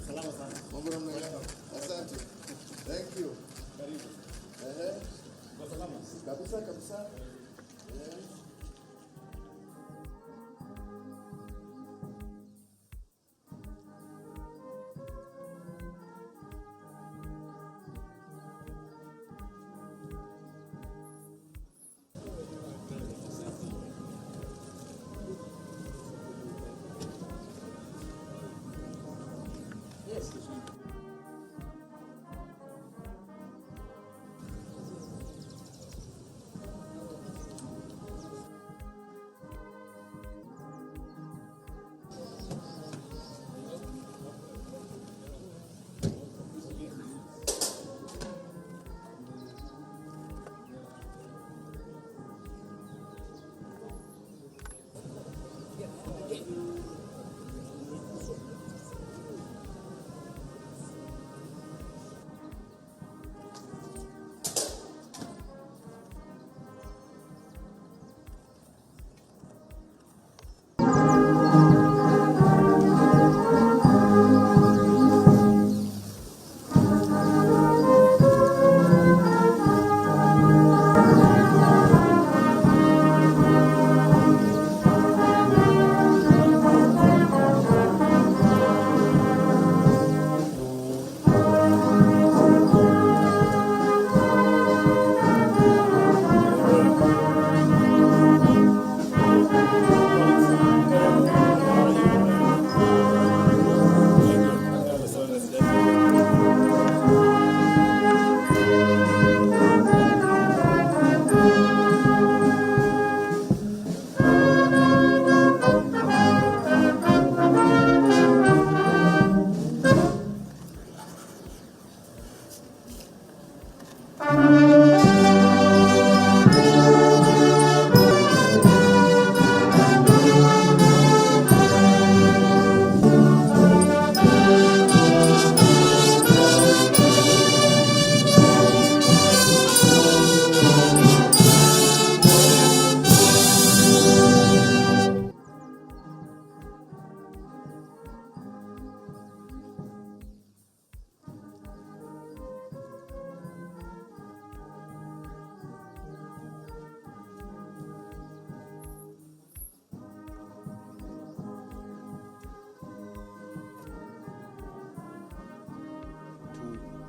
Mambo namna gani? Asante. Thank you. Karibu. Kwa salama. Kabisa.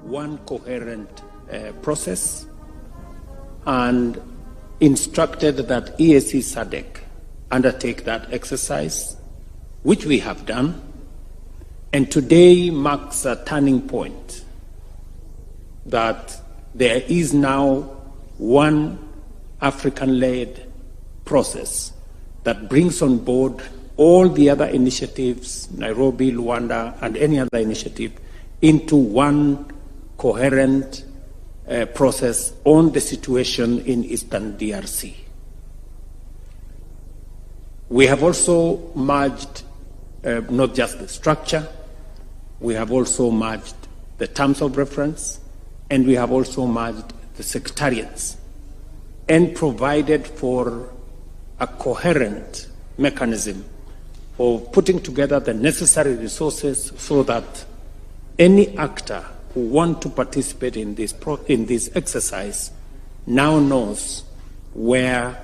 One coherent process, and instructed that EAC SADC undertake that exercise, which we have done. And today marks a turning point that there is now one African-led process that brings on board all the other initiatives, Nairobi, Luanda, and any other initiative, into one coherent process on the situation in Eastern DRC. We have also merged not just the structure, we have also merged the terms of reference, and we have also merged the secretariats, and provided for a coherent mechanism of putting together the necessary resources so that any actor who want to participate in this exercise now knows where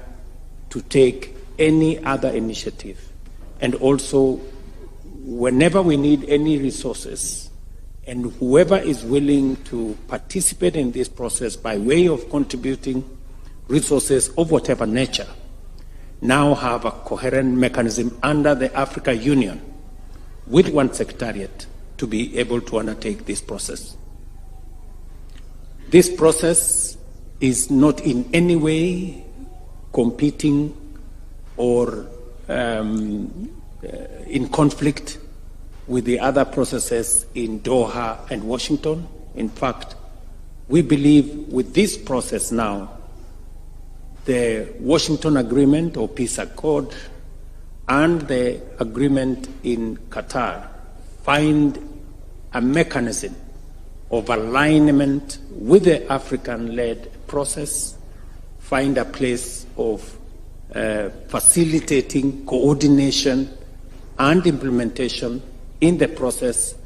to take any other initiative. And also, whenever we need any resources, and whoever is willing to participate in this process by way of contributing resources of whatever nature, now have a coherent mechanism under the Africa Union with one secretariat to be able to undertake this process. This process is not in any way competing or in conflict with the other processes in Doha and Washington. In fact, we believe with this process now, the Washington Agreement or Peace Accord and the agreement in Qatar find a mechanism of alignment with the African-led process, find a place of facilitating coordination and implementation in the process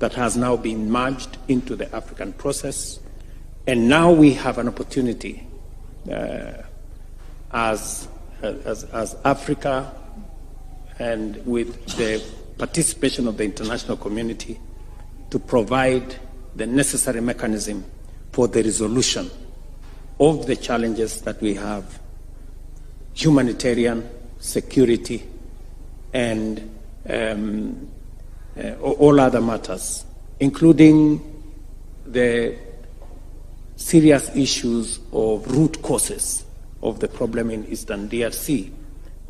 that has now been merged into the African process. And now we have an opportunity as Africa, and with the participation of the international community, to provide the necessary mechanism for the resolution of the challenges that we have: humanitarian, security, and all other matters, including the serious issues of root causes of the problem in Eastern DRC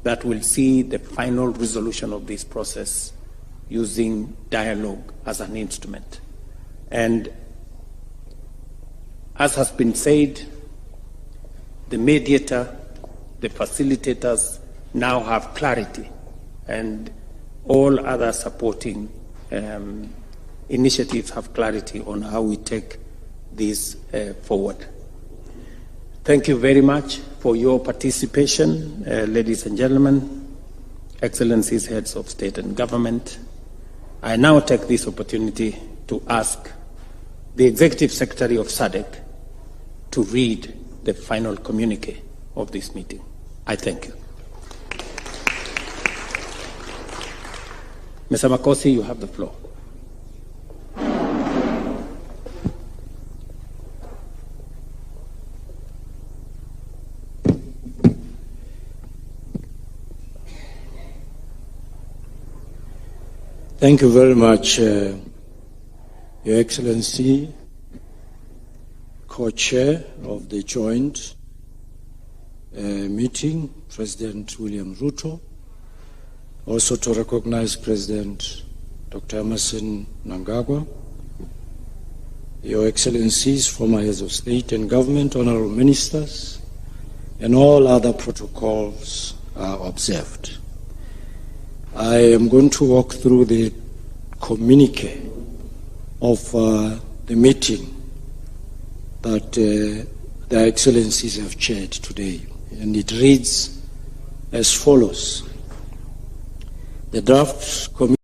that will see the final resolution of this process using dialogue as an instrument. And as has been said, the mediator, the facilitators now have clarity, and all other supporting initiatives have clarity on how we take this forward. Thank you very much for your participation, ladies and gentlemen, Excellencies, heads of state and government. I now take this opportunity to ask the Executive Secretary of SADC to read the final communique of this meeting. I thank you. Mr. Makosi, you have the floor. Thank you very much, Your Excellency, Co-Chair of the joint meeting, President William Ruto. Also to recognize President Dr. Emmerson Mnangagwa, Your Excellencies, former heads of state and government, honorable ministers, and all other protocols are observed. I am going to walk through the communique of the meeting that the Excellencies have chaired today, and it reads as follows. The draft communique